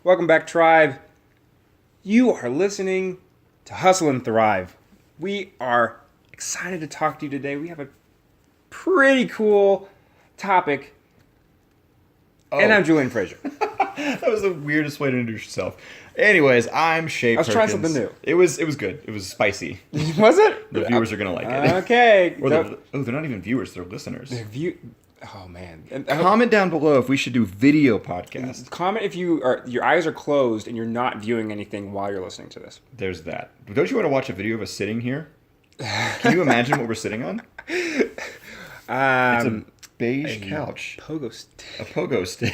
Welcome back, tribe. You are listening to Hustle and Thrive. We are excited to talk to you today. We have a pretty cool topic. And I'm Julian Frazier. That was the weirdest way to introduce yourself. Anyways, I'm Shae. I was trying something new. It was good. It was spicy. Was it? The viewers are gonna like it. Okay. They're not even viewers. They're listeners. Oh man. Comment down below if we should do video podcast. Comment if your eyes are closed and you're not viewing anything while you're listening to this. There's that. Don't you want to watch a video of us sitting here? Can you imagine what we're sitting on? It's a beige couch. Pogo stick. A pogo stick.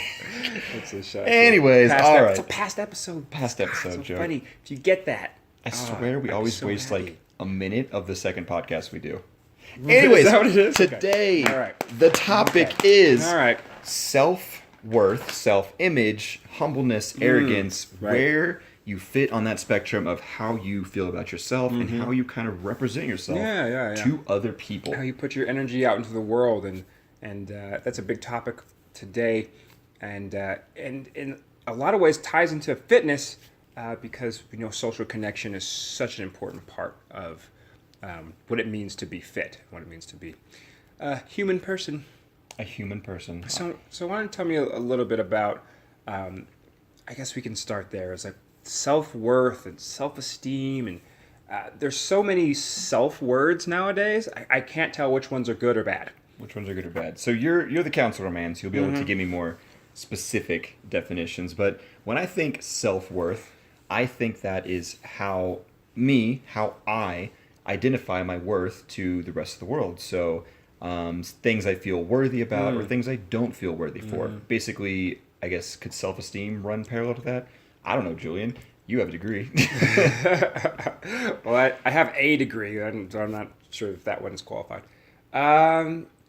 It's a shot. Anyways, all right. It's a past episode. Past episode so joke. Funny if you get that. I swear we always waste like a minute of the second podcast we do. Is Anyways, that what it is? today Okay. All right. the topic is All right. self-worth, self-image, humbleness, arrogance, right. where you fit on that spectrum of how you feel about yourself and how you kind of represent yourself to other people. How you put your energy out into the world, and that's a big topic today, and in a lot of ways ties into fitness because we know social connection is such an important part of what it means to be fit, what it means to be a human person. A human person. So why don't you tell me a little bit about? I guess we can start there. It's like self-worth and self-esteem, and there's so many self-words nowadays. I can't tell which ones are good or bad. Which ones are good or bad? So you're the counselor, man, so you'll be able to give me more specific definitions. But when I think self-worth, I think that is how I identify my worth to the rest of the world. So things I feel worthy about or things I don't feel worthy for. Basically, I guess, could self-esteem run parallel to that? I don't know, Julian. You have a degree. Well, I have a degree, I'm not sure if that one is qualified.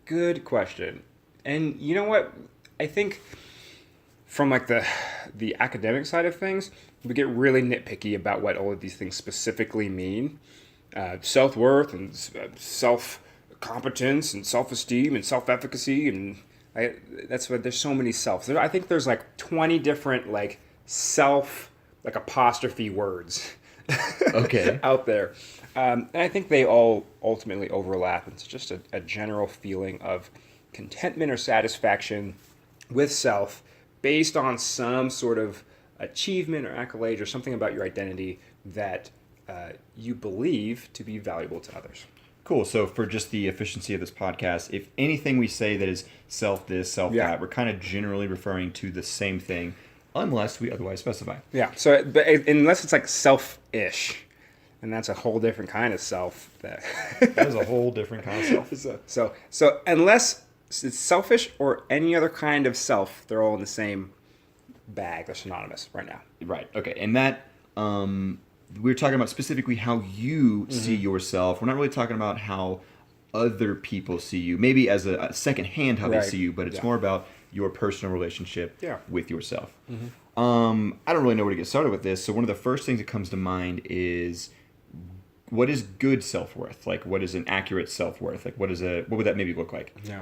Good question. And you know what? I think from like the academic side of things, we get really nitpicky about what all of these things specifically mean. Self-worth and self-competence and self-esteem and self-efficacy, and that's why there's so many selves. I think there's like 20 different like apostrophe words out there. And I think they all ultimately overlap. It's just a general feeling of contentment or satisfaction with self based on some sort of achievement or accolade or something about your identity that you believe to be valuable to others. Cool. So for just the efficiency of this podcast, if anything we say that is self this, self that, we're kind of generally referring to the same thing unless we otherwise specify. Yeah. So but unless it's like self-ish, and that's a whole different kind of self. That is a whole different kind of self. So unless it's selfish or any other kind of self, they're all in the same bag. They're synonymous right now. Right. Okay. And that we're talking about specifically how you see yourself. We're not really talking about how other people see you. Maybe as a second hand how they see you, but it's more about your personal relationship with yourself. I don't really know where to get started with this. So one of the first things that comes to mind is, what is good self-worth? Like, what is an accurate self-worth? Like, what would that maybe look like? Yeah.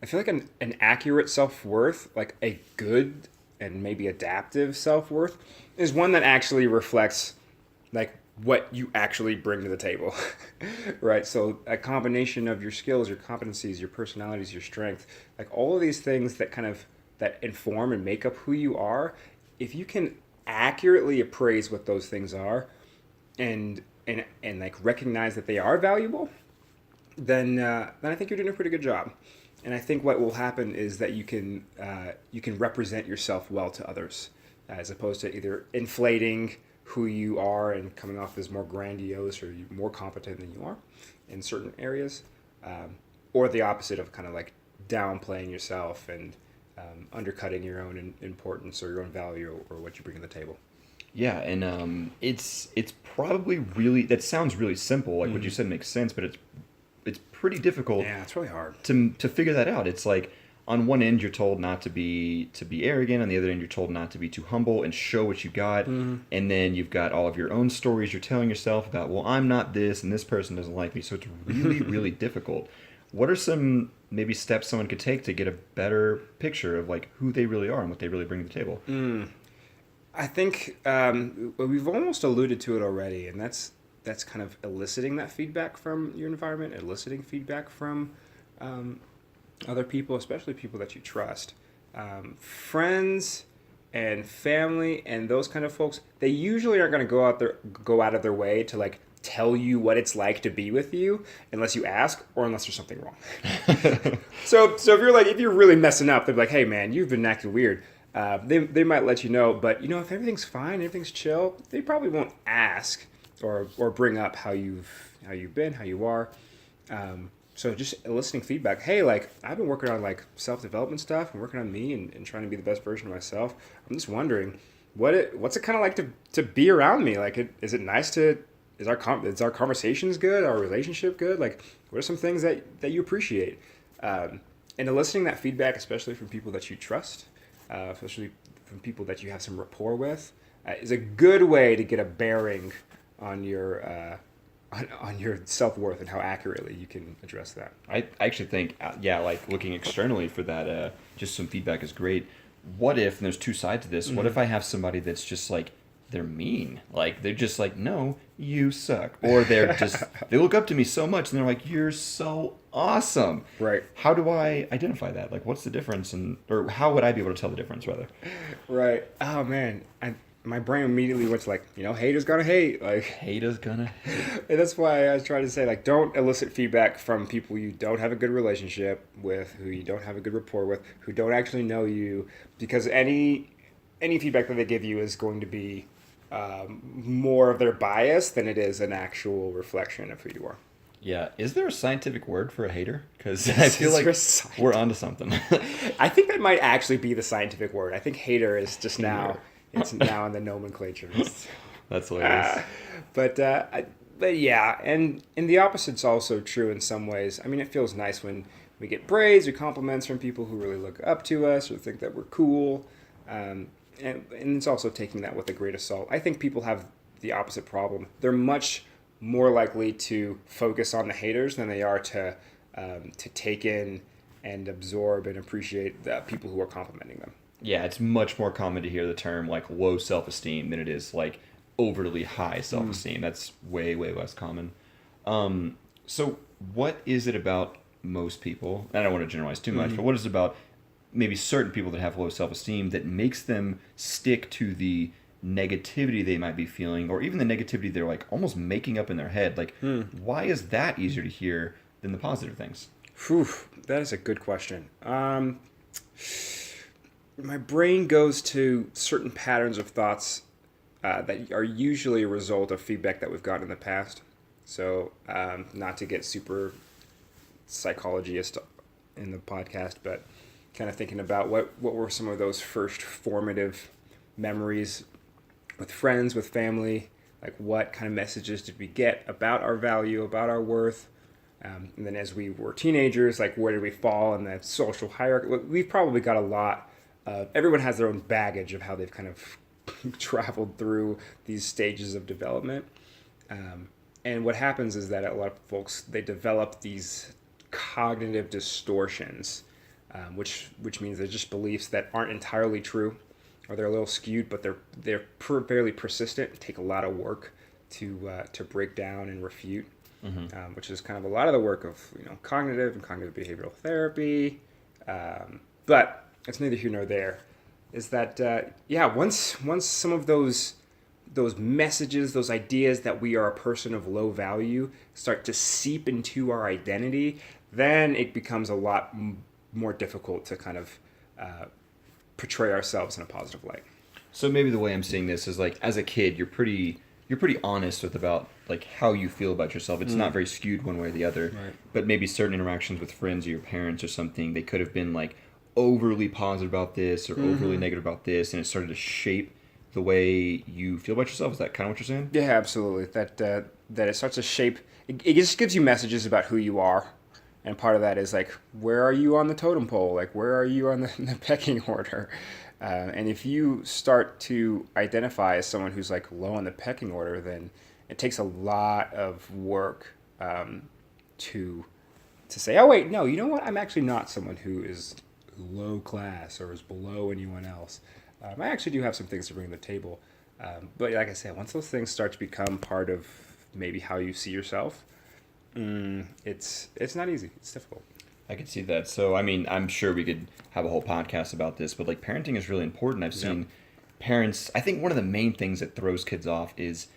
I feel like an accurate self-worth, like a good and maybe adaptive self-worth, is one that actually reflects like what you actually bring to the table, right? So a combination of your skills, your competencies, your personalities, your strength, like all of these things that inform and make up who you are, if you can accurately appraise what those things are and like recognize that they are valuable, then I think you're doing a pretty good job. And I think what will happen is that you can represent yourself well to others, as opposed to either inflating who you are and coming off as more grandiose or more competent than you are in certain areas, or the opposite of kind of like downplaying yourself and undercutting your own importance or your own value or what you bring to the table. Yeah, and it's probably really, that sounds really simple. Like what you said makes sense, but it's pretty difficult. Yeah, it's really hard to figure that out. It's like, on one end you're told not to be arrogant, on the other end you're told not to be too humble and show what you got, and then you've got all of your own stories you're telling yourself about, well, I'm not this and this person doesn't like me, so it's really really difficult. What are some maybe steps someone could take to get a better picture of like who they really are and what they really bring to the table? I think we've almost alluded to it already, and that's kind of eliciting that feedback from your environment, eliciting feedback from other people, especially people that you trust. Friends and family and those kind of folks, they usually aren't going to go out of their way to like tell you what it's like to be with you unless you ask or unless there's something wrong. So if you're really messing up, they're like, hey man, you've been acting weird. They might let you know, but if everything's fine, everything's chill, they probably won't ask or bring up how you've been, how you are. So just eliciting feedback. Hey, like I've been working on like self-development stuff and working on me and trying to be the best version of myself. I'm just wondering what's it kind of like to be around me? Like, is it nice to is our conversations good? Our relationship good? Like, what are some things that you appreciate? And eliciting that feedback, especially from people that you trust, especially from people that you have some rapport with, is a good way to get a bearing on your self-worth and how accurately you can address that. I actually think, like looking externally for that, just some feedback is great. What if, and there's two sides to this, what if I have somebody that's just like, they're mean. Like, they're just like, no, you suck. Or they're just, they look up to me so much and they're like, you're so awesome. Right. How do I identify that? Like, what's the difference? Or how would I be able to tell the difference, rather? Right. Oh, man. My brain immediately went to like, haters gonna hate. Like, haters gonna hate. And that's why I was trying to say, like, don't elicit feedback from people you don't have a good relationship with, who you don't have a good rapport with, who don't actually know you, because any feedback that they give you is going to be more of their bias than it is an actual reflection of who you are. Yeah. Is there a scientific word for a hater? Because I feel like we're onto something. I think that might actually be the scientific word. I think hater is just now, it's now in the nomenclature. That's hilarious. But yeah, and the opposite's also true in some ways. I mean, it feels nice when we get praise or compliments from people who really look up to us or think that we're cool. And it's also taking that with a grain of salt. I think people have the opposite problem. They're much more likely to focus on the haters than they are to take in and absorb and appreciate the people who are complimenting them. Yeah, it's much more common to hear the term like low self-esteem than it is like overly high self-esteem. That's way, way less common. So what is it about most people, and I don't want to generalize too much, but what is it about maybe certain people that have low self-esteem that makes them stick to the negativity they might be feeling, or even the negativity they're like almost making up in their head? Like, why is that easier to hear than the positive things? Whew, that is a good question. My brain goes to certain patterns of thoughts that are usually a result of feedback that we've gotten in the past. So, not to get super psychologist in the podcast, but kind of thinking about what were some of those first formative memories with friends, with family, like what kind of messages did we get about our value, about our worth, and then as we were teenagers, like where did we fall in that social hierarchy? We've probably got a lot. Everyone has their own baggage of how they've kind of traveled through these stages of development. And what happens is that a lot of folks, they develop these cognitive distortions, which means they're just beliefs that aren't entirely true, or they're a little skewed, but they're fairly persistent, take a lot of work to break down and refute, which is kind of a lot of the work of cognitive and cognitive behavioral therapy. But it's neither here nor there. Is that once some of those messages, those ideas that we are a person of low value start to seep into our identity, then it becomes a lot more difficult to kind of portray ourselves in a positive light. So maybe the way I'm seeing this is like, as a kid, you're pretty honest about like how you feel about yourself. It's not very skewed one way or the other. Right. But maybe certain interactions with friends or your parents or something, they could have been like overly positive about this or overly negative about this, and it started to shape the way you feel about yourself. Is that kind of what you're saying? Yeah, absolutely. That it starts to shape. It just gives you messages about who you are, and part of that is like, where are you on the totem pole? Like, where are you on the pecking order? And if you start to identify as someone who's like low on the pecking order, then it takes a lot of work to say, oh wait, no, you know what? I'm actually not someone who is low class or is below anyone else. I actually do have some things to bring to the table. But like I said, once those things start to become part of maybe how you see yourself, it's not easy. It's difficult. I could see that. So, I mean, I'm sure we could have a whole podcast about this, but like parenting is really important. I've seen parents. I think one of the main things that throws kids off is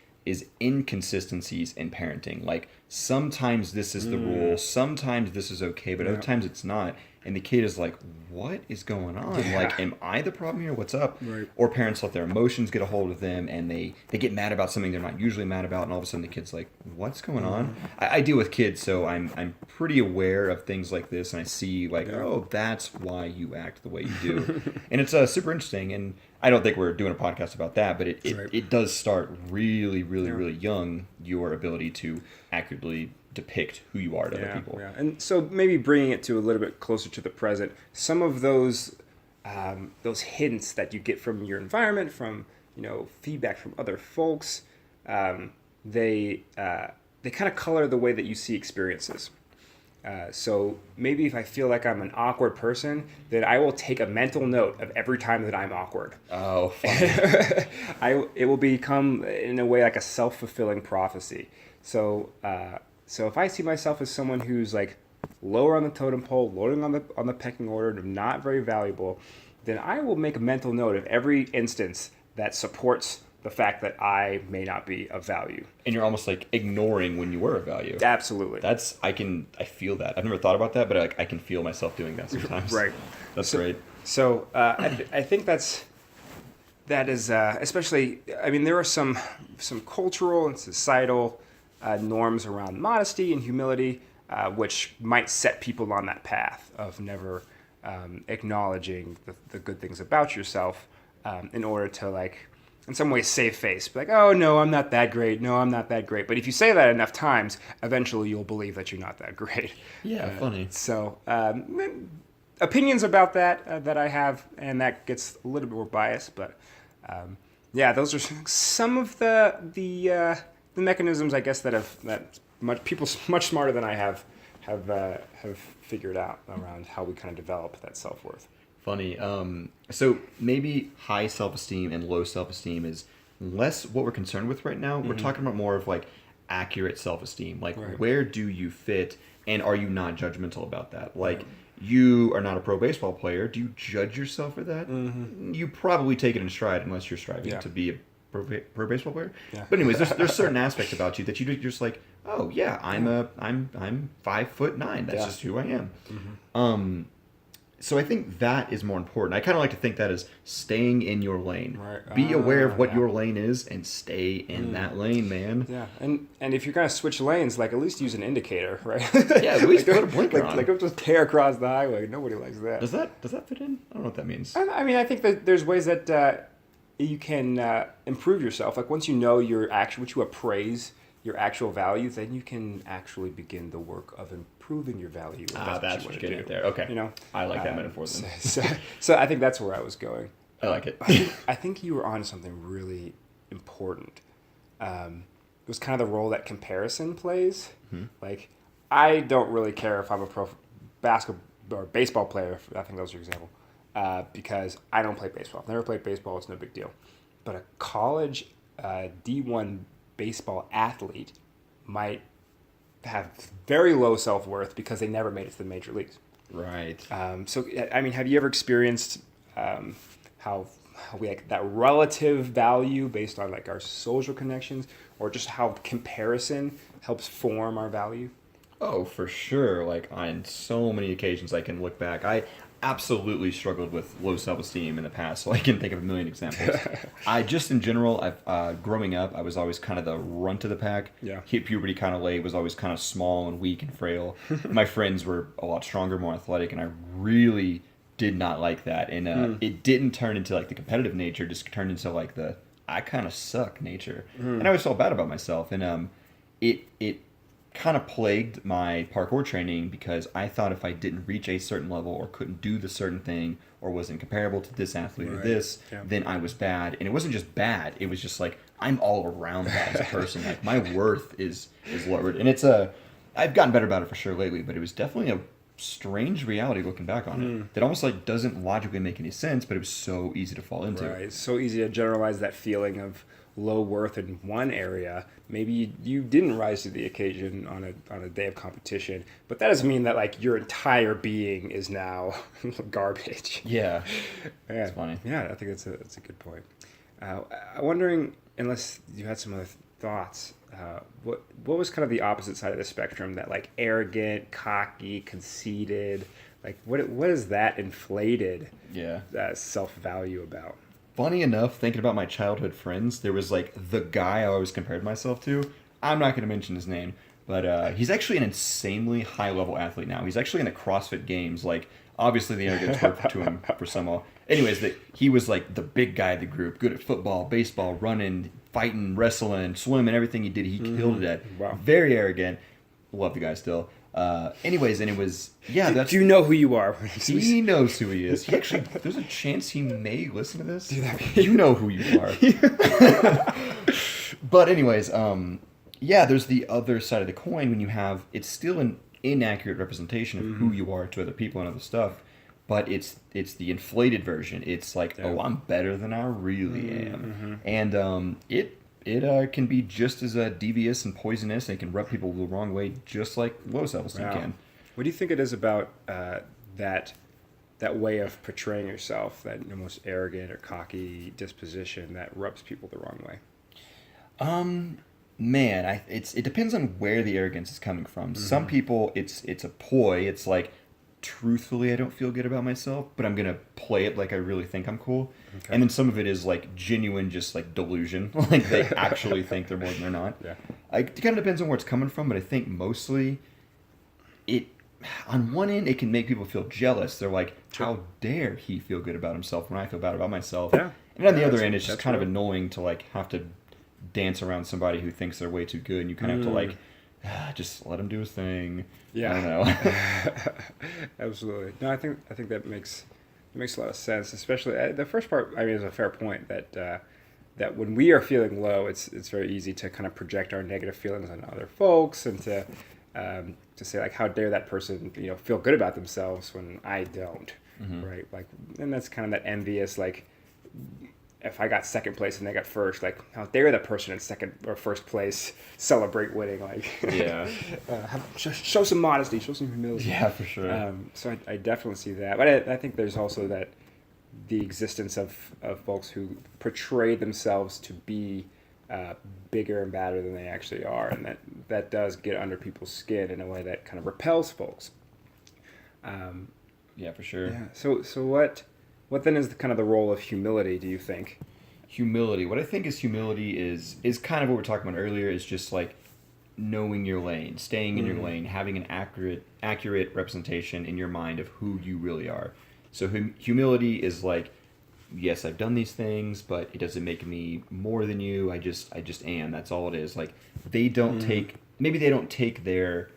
inconsistencies in parenting. Like sometimes this is the rule, sometimes this is okay, but other times it's not. And the kid is like, what is going on? Yeah. Like, am I the problem here? What's up? Right. Or parents let their emotions get a hold of them and they get mad about something they're not usually mad about, and all of a sudden the kid's like, what's going on? I deal with kids, so I'm pretty aware of things like this, and I see like, oh, that's why you act the way you do. And it's super interesting, and I don't think we're doing a podcast about that, but it does start really, really, really young, your ability to accurately depict who you are to other people. Yeah. And so maybe bringing it to a little bit closer to the present, some of those hints that you get from your environment, from feedback from other folks, they kind of color the way that you see experiences. So maybe if I feel like I'm an awkward person, then I will take a mental note of every time that I'm awkward. Oh, funny. It will become, in a way, like a self-fulfilling prophecy. So if I see myself as someone who's like lower on the totem pole, lower on the pecking order, not very valuable, then I will make a mental note of every instance that supports the fact that I may not be of value. And you're almost like ignoring when you were of value. Absolutely. I feel that. I've never thought about that, but I can feel myself doing that sometimes. Right. That's great. So I think that is especially. I mean, there are some cultural and societal norms around modesty and humility, which might set people on that path of never acknowledging the good things about yourself in order to, like, in some ways save face. Be like, oh, no, I'm not that great. No, I'm not that great. But if you say that enough times, eventually you'll believe that you're not that great. Yeah, funny. So opinions about that I have, and that gets a little bit more biased. But those are some of the mechanisms, I guess, that people much smarter than I have figured out around how we kind of develop that self-worth. Funny. So maybe high self-esteem and low self-esteem is less what we're concerned with right now. We're talking about more of like accurate self-esteem. Like, where do you fit, and are you not judgmental about that? Like, you are not a pro baseball player. Do you judge yourself for that? You probably take it in stride unless you're striving to be a pro baseball player. Yeah. But anyways, there's certain aspects about you that you're just like, oh yeah, I'm 5'9". That's just who I am. So I think that is more important. I kind of like to think that as staying in your lane. Right. Be aware of what your lane is and stay in that lane, man. Yeah, and if you're going to switch lanes, like, at least use an indicator, right? Yeah, at least put a blinker on. Like, don't just tear across the highway. Nobody likes that. Does that fit in? I don't know what that means. I mean, I think that there's ways that you can improve yourself. Like, once you know what you appraise your actual value, then you can actually begin the work of improving your value. That's what you're getting at there. Okay. I like that metaphor then. So I think that's where I was going. I like it. I think you were onto something really important. It was kind of the role that comparison plays. Like, I don't really care if I'm a pro basketball or baseball player. I think that was your example. Because I don't play baseball. I've never played baseball. It's no big deal. But a college D1 baseball athlete might have very low self-worth because they never made it to the major leagues. Right. So, I mean, have you ever experienced how we, like, that relative value based on, like, our social connections, or just how comparison helps form our value? Oh, for sure. Like, on so many occasions I can look back. I absolutely struggled with low self-esteem in the past, so I can think of a million examples. In general, growing up, I was always kind of the runt of the pack. Yeah. Hit puberty kind of late, was always kind of small and weak and frail. My friends were a lot stronger, more athletic, and I really did not like that. And it didn't turn into, like, the competitive nature, just turned into, like, the I kind of suck nature. And I always felt bad about myself. And it kind of plagued my parkour training because I thought if I didn't reach a certain level or couldn't do the certain thing or wasn't comparable to this athlete or this, then I was bad. And it wasn't just bad. It was just like, I'm all around that as a person. Like, my worth is lowered. And I've gotten better about it for sure lately, but it was definitely a strange reality looking back on it that almost like doesn't logically make any sense, but it was so easy to fall into. Right. It's so easy to generalize that feeling of low worth in one area. Maybe you didn't rise to the occasion on a day of competition, but that doesn't mean that like your entire being is now garbage. Yeah, Yeah. it's funny. Yeah, I think that's a good point. I'm wondering, unless you had some other thoughts, what was kind of the opposite side of the spectrum? That like arrogant, cocky, conceited. Like what is that inflated self-value about? Funny enough, thinking about my childhood friends, there was like the guy I always compared myself to. I'm not going to mention his name, but he's actually an insanely high-level athlete now. He's actually in the CrossFit Games. Like, obviously the arrogance worked to him for some. Anyways, he was like the big guy of the group, good at football, baseball, running, fighting, wrestling, swimming, everything he did, he killed it at. Wow. Very arrogant. Love the guy still. Anyways, and it was Do you know who you are? He knows who he is. He actually, there's a chance he may listen to this. You know who you are. But anyways, there's the other side of the coin when you have, it's still an inaccurate representation of who you are to other people and other stuff, but it's the inflated version. It's like, oh, I'm better than I really am, and it can be just as devious and poisonous, and it can rub people the wrong way, just like low self-esteem can. What do you think it is about that way of portraying yourself, that almost arrogant or cocky disposition that rubs people the wrong way? Man, it depends on where the arrogance is coming from. Some people, it's a ploy. It's like, truthfully, I don't feel good about myself, but I'm gonna play it like I really think I'm cool. Okay. And then some of it is like genuine, just like delusion, like they actually think they're more than they're not. Yeah. It kind of depends on where it's coming from, but I think mostly, on one end, it can make people feel jealous. They're like, how dare he feel good about himself when I feel bad about myself? Yeah. And on the other end, it's just kind of annoying to like have to dance around somebody who thinks they're way too good, and you kind of have to like just let him do his thing. Yeah, I don't know. Absolutely. No, I think that makes a lot of sense. Especially the first part. I mean, is a fair point that when we are feeling low, it's very easy to kind of project our negative feelings on other folks, and to say like, how dare that person feel good about themselves when I don't, right? Like, and that's kind of that envious, like, if I got second place and they got first, like, how dare that person in second or first place celebrate winning? Like, show some modesty, show some humility. Yeah, for sure. So I definitely see that, but I think there's also the existence of folks who portray themselves to be bigger and badder than they actually are, and that does get under people's skin in a way that kind of repels folks. Yeah, for sure. Yeah. So what then is the role of humility, do you think? Humility. What I think is humility is kind of what we were talking about earlier, is just like knowing your lane, staying in your lane, having an accurate representation in your mind of who you really are. So humility is like, yes, I've done these things, but it doesn't make me more than you. I just am. That's all it is. Like, they don't take their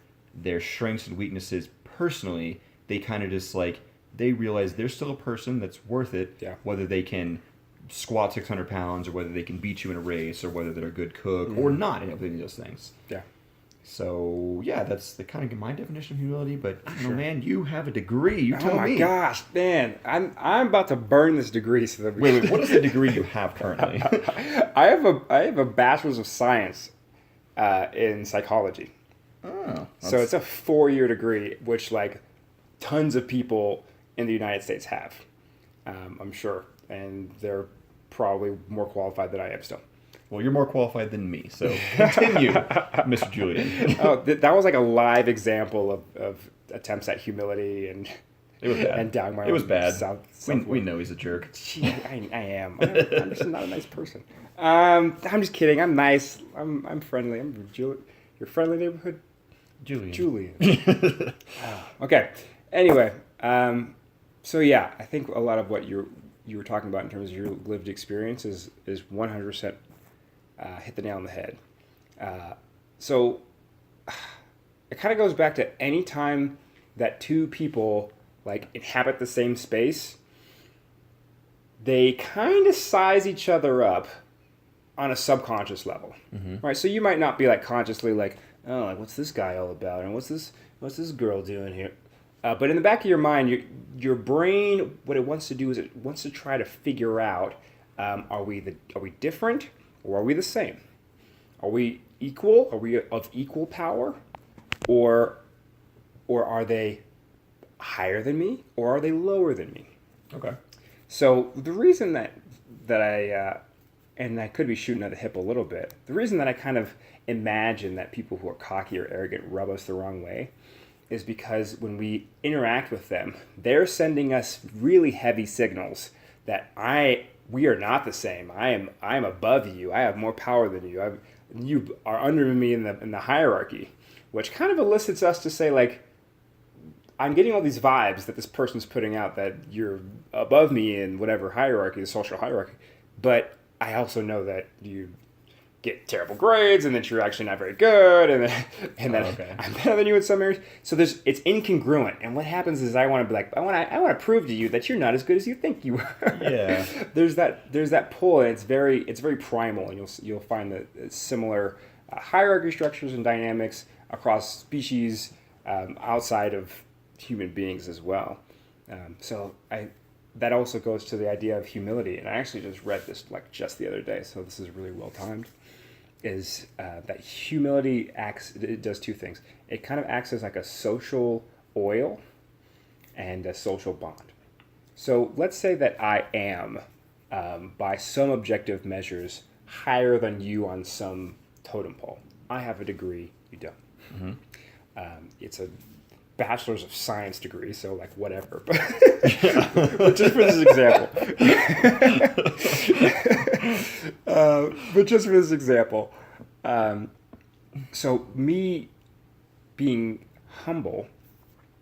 strengths and weaknesses personally. They kind of just like, they realize they're still a person that's worth it, whether they can squat 600 pounds or whether they can beat you in a race or whether they're a good cook or not, any of those things. Yeah. So, yeah, that's the kind of my definition of humility, but I don't know, man, you have a degree. You tell me. Oh my gosh, man. I'm about to burn this degree. So that Wait, what is the degree you have currently? I have a bachelor's of science in psychology. Oh. So it's a 4-year degree, which like tons of people in the United States have, I'm sure, and they're probably more qualified than I am still. Well, you're more qualified than me, so continue, Mr. Julian. That was like a live example of attempts at humility and it was bad. And down my it was bad. We know he's a jerk. Gee, I am. I'm just not a nice person. I'm just kidding. I'm nice. I'm friendly. I'm your friendly neighborhood Julian. Okay. Anyway. So yeah, I think a lot of what you were talking about in terms of your lived experience is 100% hit the nail on the head. So it kind of goes back to any time that two people like inhabit the same space, they kind of size each other up on a subconscious level, right? So you might not be like consciously like, oh, like what's this guy all about, and what's this girl doing here? But in the back of your mind, your brain, what it wants to do is it wants to try to figure out, are we different or are we the same? Are we equal? Are we of equal power? Or are they higher than me? Or are they lower than me? Okay. So the reason that I, and I could be shooting at the hip a little bit, the reason that I kind of imagine that people who are cocky or arrogant rub us the wrong way is because when we interact with them, they're sending us really heavy signals that we are not the same. I am above you. I have more power than you. You are under me in the hierarchy, which kind of elicits us to say, like, I'm getting all these vibes that this person's putting out that you're above me in whatever hierarchy, the social hierarchy, but I also know that you get terrible grades and that you're actually not very good and that okay. I'm better than you in some areas. So it's incongruent. And what happens is I want to be like, I want to prove to you that you're not as good as you think you are. Yeah. There's that pull, and it's very primal, and you'll find that similar hierarchy structures and dynamics across species outside of human beings as well. That also goes to the idea of humility, and I actually just read this just the other day, so this is really well timed. Is that humility it does two things. It kind of acts as like a social oil and a social bond. So let's say that I am, by some objective measures, higher than you on some totem pole. I have a degree, you don't. Mm-hmm. It's a bachelor's of science degree, so like whatever. But just for this example, so me being humble,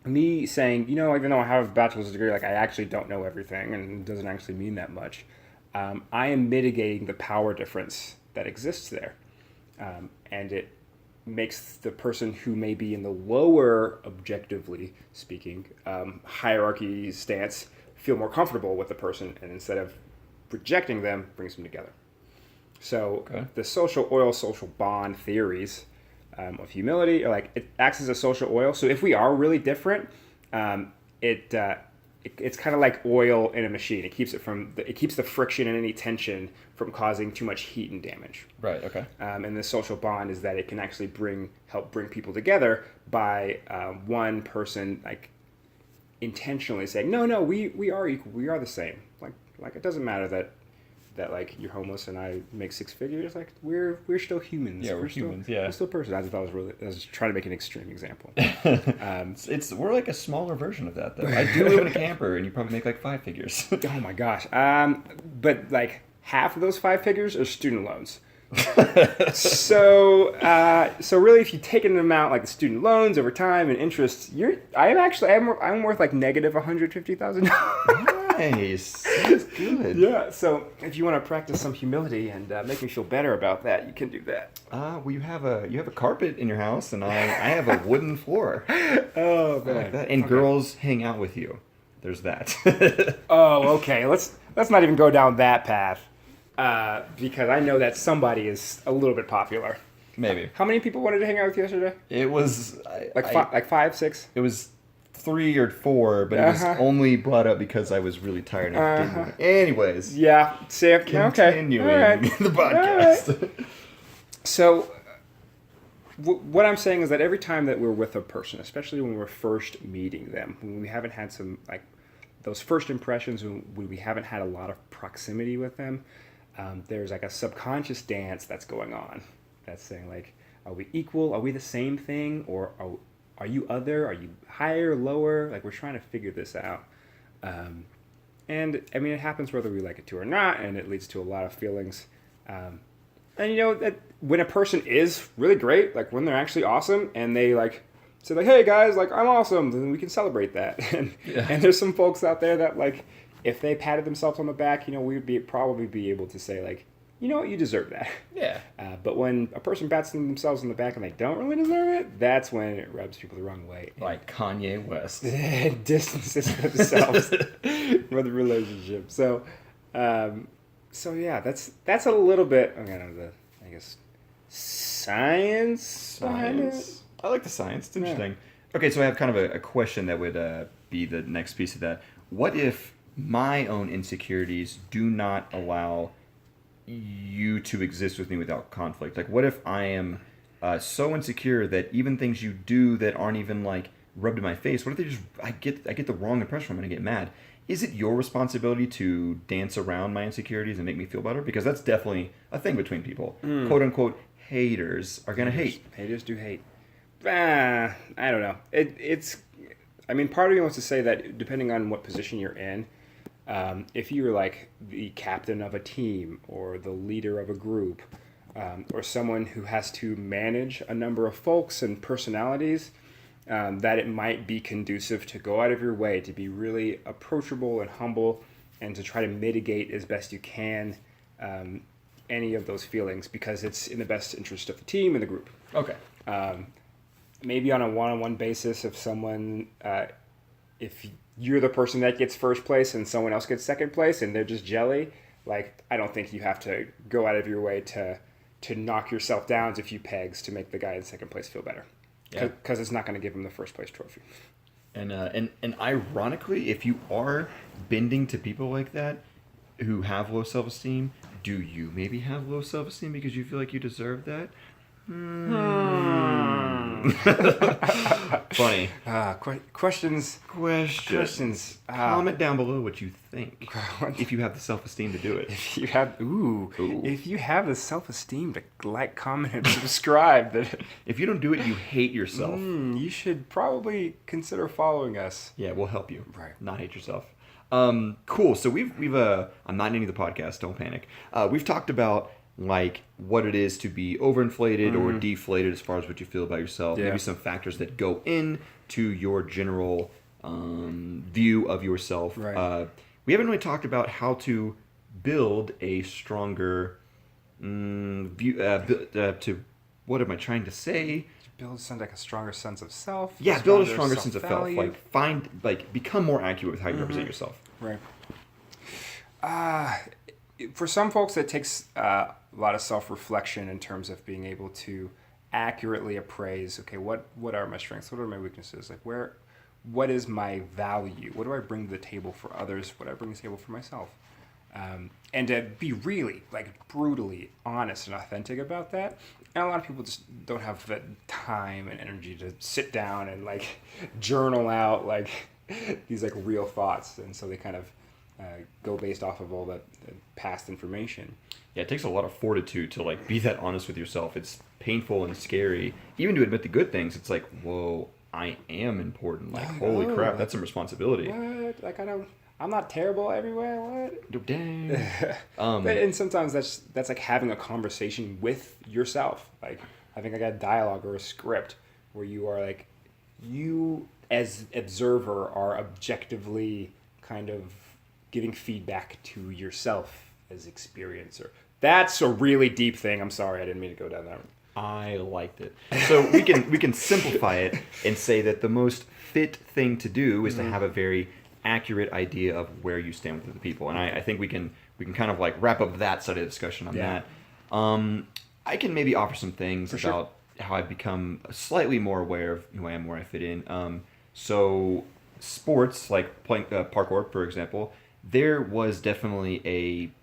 me saying, even though I have a bachelor's degree, like I actually don't know everything, and it doesn't actually mean that much. I am mitigating the power difference that exists there, and it makes the person who may be in the lower, objectively speaking, hierarchy stance feel more comfortable with the person, and instead of rejecting them, brings them together. So the social oil, social bond theories of humility are like, it acts as a social oil. So if we are really different, it's kind of like oil in a machine. It keeps the friction and any tension from causing too much heat and damage. Right. Okay. And the social bond is that it can actually help bring people together by one person like intentionally saying, no, we are equal, we are the same. Like it doesn't matter that like you're homeless and I make six figures. Like we're still humans. Yeah, we're humans. We're still persons. I was trying to make an extreme example. We're like a smaller version of that, though. I do live in a camper, and you probably make like 5 figures. Oh my gosh. But like half of those 5 figures are student loans. So really, if you take into account like the student loans over time and interest, I'm worth like negative $150,000. Nice. That's good. Yeah. So if you want to practice some humility and make me feel better about that, you can do that. Well, you have a carpet in your house, and I have a wooden floor. Oh man. Like that. And girls hang out with you. There's that. Oh, okay. Let's not even go down that path, because I know that somebody is a little bit popular. Maybe. How many people wanted to hang out with you yesterday? It was like 5, 6. It was 3 or 4, but it was only brought up because I was really tired. Anyways. Yeah. Sick. Continuing the podcast. Right. So, what I'm saying is that every time that we're with a person, especially when we're first meeting them, when we haven't had some like those first impressions, when we haven't had a lot of proximity with them, there's like a subconscious dance that's going on. That's saying like, are we equal? Are we the same thing? Or are you other? Are you higher, lower? Like we're trying to figure this out. And I mean, it happens whether we like it to or not, and it leads to a lot of feelings. And that when a person is really great, like when they're actually awesome, and they like say like, "Hey guys, like I'm awesome," then we can celebrate that. And there's some folks out there that like, if they patted themselves on the back, we'd probably be able to say like, you know what, you deserve that. Yeah. But when a person pats themselves on the back and they don't really deserve it, that's when it rubs people the wrong way. Like Kanye West. Distances themselves from the relationship. So yeah, that's a little bit, I guess, science behind it. I like the science. It's interesting. Okay, so I have kind of a question that would be the next piece of that. What if my own insecurities do not allow you to exist with me without conflict? Like, what if I am so insecure that even things you do that aren't even like rubbed in my face, what if they just I get the wrong impression from it and I get mad? Is it your responsibility to dance around my insecurities and make me feel better? Because that's definitely a thing between people. Quote unquote haters are gonna hate. Haters do hate. I don't know. It's. I mean, part of me wants to say that depending on what position you're in, if you're like the captain of a team or the leader of a group, or someone who has to manage a number of folks and personalities, that it might be conducive to go out of your way to be really approachable and humble and to try to mitigate as best you can any of those feelings because it's in the best interest of the team and the group. Okay. Maybe on a one-on-one basis, if you're the person that gets first place and someone else gets second place and they're just jelly, like I don't think you have to go out of your way to knock yourself down a few pegs to make the guy in second place feel better, because it's not going to give him the first place trophy. And ironically, if you are bending to people like that who have low self-esteem, do you maybe have low self-esteem because you feel like you deserve that? Funny. Questions. Comment down below what you think. If you have the self-esteem to do it. If you have if you have the self-esteem to like, comment, and subscribe, if you don't do it, you hate yourself. You should probably consider following us. Yeah, we'll help you. Right. Not hate yourself. Cool. So we've I'm not ending the podcast. Don't panic. We've talked about like what it is to be overinflated or deflated as far as what you feel about yourself. Yeah. Maybe some factors that go in to your general view of yourself. Right. We haven't really talked about how to build a stronger view to what am I trying to say? Build like a stronger sense of self. Yeah, build a stronger sense of self. Like become more accurate with how you represent yourself. Right. For some folks, it takes a lot of self-reflection in terms of being able to accurately appraise, okay, what are my strengths? What are my weaknesses? Like what is my value? What do I bring to the table for others? What do I bring to the table for myself? And to be really, like, brutally honest and authentic about that. And a lot of people just don't have the time and energy to sit down and, like, journal out, like, these, like, real thoughts. And so they kind of go based off of all the past information. Yeah, it takes a lot of fortitude to like be that honest with yourself. It's painful and scary. Even to admit the good things, it's like, whoa, I am important. Like, holy crap, that's some responsibility. What? Like, I'm not terrible everywhere. What? Dang. And sometimes that's like having a conversation with yourself, like having like a dialogue or a script where you are like, you as observer are objectively kind of giving feedback to yourself as experiencer. That's a really deep thing. I'm sorry, I didn't mean to go down that road. I liked it. So we can simplify it and say that the most fit thing to do is to have a very accurate idea of where you stand with other people. And I think we can kind of like wrap up that side of the discussion on that. I can maybe offer some things about how I've become slightly more aware of who I am, where I fit in. So sports, like playing parkour, for example, there was definitely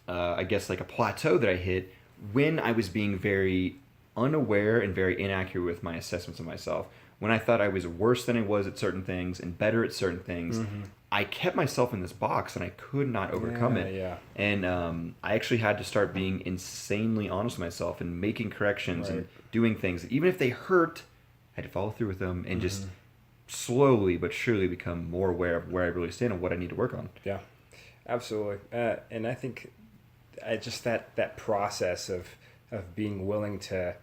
I guess like a plateau that I hit when I was being very unaware and very inaccurate with my assessments of myself. When I thought I was worse than I was at certain things and better at certain things, I kept myself in this box and I could not overcome it. Yeah. And I actually had to start being insanely honest with myself and making corrections and doing things. Even if they hurt, I had to follow through with them and just slowly but surely become more aware of where I really stand and what I need to work on. Yeah, absolutely. And I think just that process of being willing to,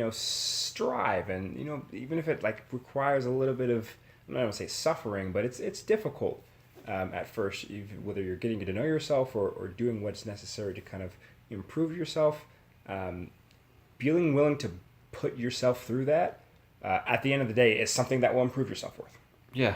strive and, even if it like requires a little bit of, I'm not going to say suffering, but it's difficult at first, whether you're getting to know yourself or doing what's necessary to kind of improve yourself, being willing to put yourself through that, at the end of the day, is something that will improve your self-worth. Yeah.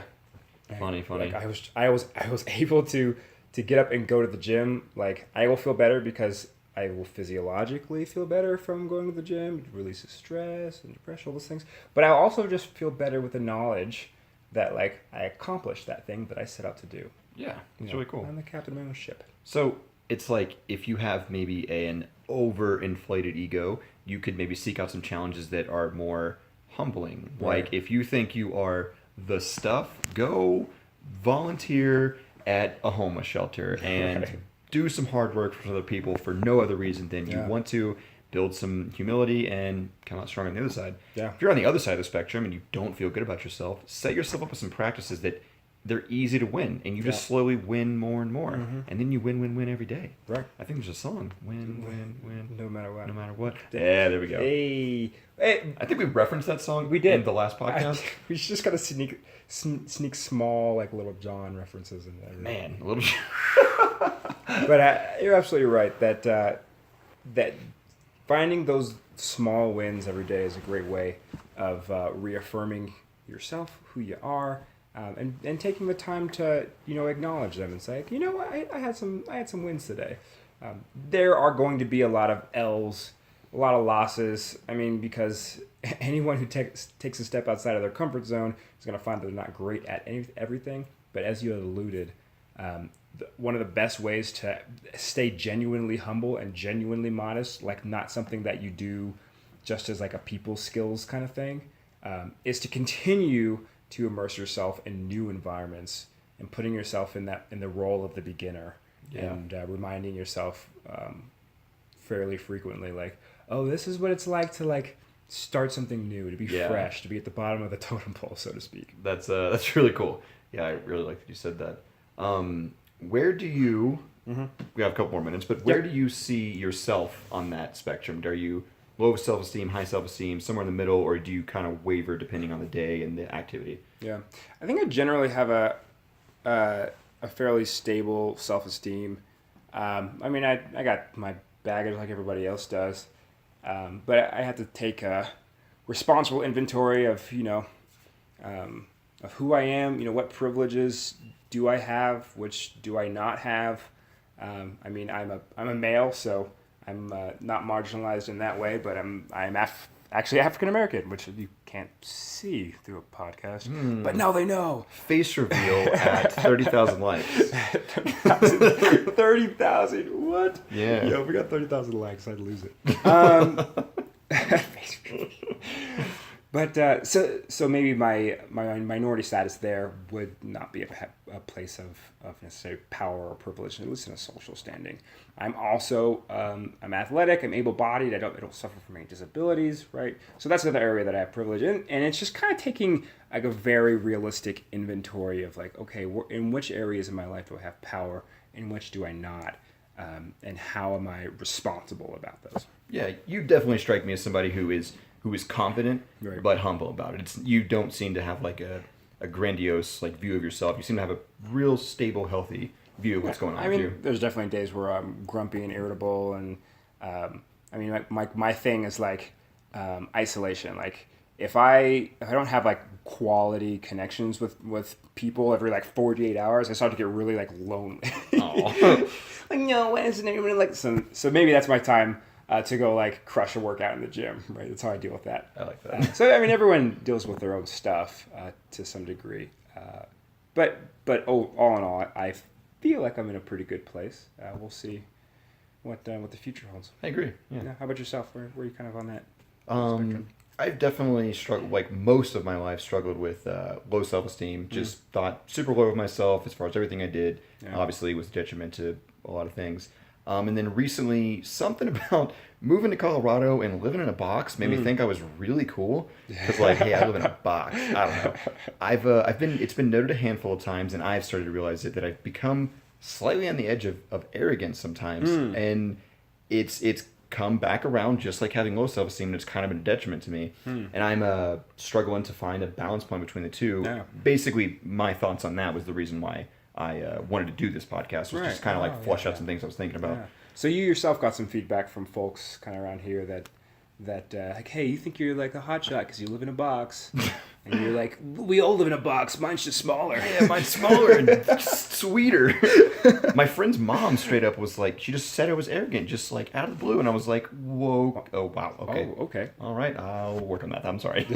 Funny. Like I was able to get up and go to the gym. Like, I will feel better because I will physiologically feel better from going to the gym. It releases stress and depression, all those things. But I'll also just feel better with the knowledge that like I accomplished that thing that I set out to do. Yeah, it's really cool. I'm the captain of my own ship. So it's like if you have maybe an overinflated ego, you could maybe seek out some challenges that are more humbling. Right. Like if you think you are the stuff, go volunteer at a homeless shelter and Right. do some hard work for other people for no other reason than you want to build some humility and come out strong on the other side. Yeah. If you're on the other side of the spectrum and you don't feel good about yourself, set yourself up with some practices that they're easy to win, and you just slowly win more and more, and then you win every day. Right. I think there's a song, win, No matter what. no matter what. Yeah, there we go. Hey, I think we referenced that song. We did. In the last podcast. we just gotta sneak small like Little John references in there. Man, a little. But you're absolutely right that that finding those small wins every day is a great way of reaffirming yourself, who you are, and taking the time to acknowledge them and say, you know what, I had some wins today. There are going to be a lot of L's, a lot of losses. I mean, because anyone who takes a step outside of their comfort zone is going to find that they're not great at everything. But as you alluded, one of the best ways to stay genuinely humble and genuinely modest, like not something that you do just as like a people skills kind of thing, is to continue to immerse yourself in new environments and putting yourself in the role of the beginner and reminding yourself fairly frequently, like, oh, this is what it's like to like start something new, to be fresh, to be at the bottom of the totem pole, so to speak. That's really cool. Yeah, I really like that you said that. Where do you? We have a couple more minutes, but where do you see yourself on that spectrum? Are you low self-esteem, high self-esteem, somewhere in the middle, or do you kind of waver depending on the day and the activity? Yeah, I think I generally have a fairly stable self-esteem. I mean, I got my baggage like everybody else does, but I have to take a responsible inventory of of who I am. What privileges do I have? Which do I not have? I mean, I'm a male, so I'm not marginalized in that way, but I'm actually African American, which you can't see through a podcast, but now they know. Face reveal at 30,000 likes. 30,000. What? Yeah. Yo, if we got 30,000 likes, I'd lose it. Face reveal. But so maybe my minority status there would not be a place of necessary power or privilege, at least in a social standing. I'm also I'm athletic. I'm able-bodied. I don't suffer from any disabilities, right? So that's another area that I have privilege in, and it's just kind of taking like a very realistic inventory of like, okay, in which areas of my life do I have power, in which do I not, and how am I responsible about those? Yeah, you definitely strike me as somebody who is confident but humble about it. You don't seem to have like a grandiose like view of yourself. You seem to have a real stable, healthy view of what's going on with you. There's definitely days where I'm grumpy and irritable, and I mean, my thing is like isolation. Like if I don't have like quality connections with people every like 48 hours, I start to get really like lonely. Like, no, when isn't anyone like so maybe that's my time to go like crush a workout in the gym, right? That's how I deal with that. I like that. So I mean, everyone deals with their own stuff to some degree, but all in all, I feel like I'm in a pretty good place. We'll see what the future holds. I agree. Yeah. How about yourself? Where are you kind of on that spectrum? I've definitely struggled, like most of my life, struggled with low self-esteem. Just thought super low of myself as far as everything I did. Yeah. Obviously, with detriment to a lot of things. And then recently, something about moving to Colorado and living in a box made me think I was really cool. Because like, hey, I live in a box. I don't know. It's been noted a handful of times, and I've started to realize that I've become slightly on the edge of arrogance sometimes, and it's come back around just like having low self-esteem, and it's kind of been a detriment to me. And I'm struggling to find a balance point between the two. Yeah. Basically, my thoughts on that was the reason why I wanted to do this podcast, was just kind of like flush out some things I was thinking about. Yeah. So you yourself got some feedback from folks kind of around here that like, hey, you think you're like a hotshot because you live in a box, And you're like, we all live in a box. Mine's just smaller. Yeah, mine's smaller and sweeter. My friend's mom straight up was like, she just said I was arrogant, just like out of the blue. And I was like, whoa. Oh, wow. Okay. Oh, okay. All right. I'll work on that. I'm sorry.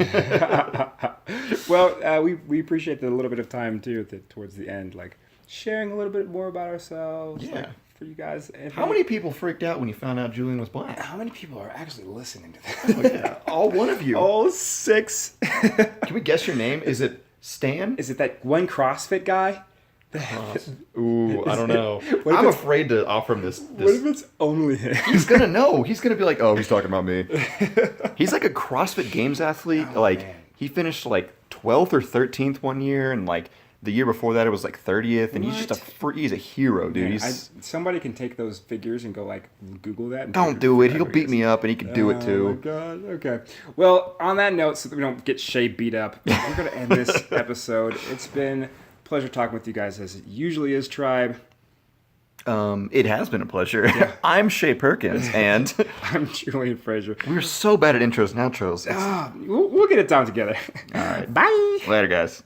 Well, we appreciate the little bit of time, too, towards the end, like sharing a little bit more about ourselves. Yeah. Like, for you guys. How many people freaked out when you found out Julian was black? How many people are actually listening to this? Oh, yeah. All one of you. All 6. Can we guess your name? Is it Stan? Is it that one CrossFit guy? Ooh, I don't know. I'm afraid to offer him this. What if it's only him? He's gonna know. He's gonna be like, oh, he's talking about me. He's like a CrossFit Games athlete. Oh, like man. he finished like 12th or 13th one year, and like the year before that it was like 30th. And he's just he's a hero, dude. Man, somebody can take those figures and go like Google that. And don't do it. He'll beat me up, and he can do it too. Oh my god. Okay. Well, on that note, so that we don't get Shae beat up, we're gonna end this episode. It's been a pleasure talking with you guys, as it usually is, Tribe. It has been a pleasure. Yeah. I'm Shae Perkins, and I'm Julian Fraser. We're so bad at intros and outros. We'll get it down together. All right. Bye. Later, guys.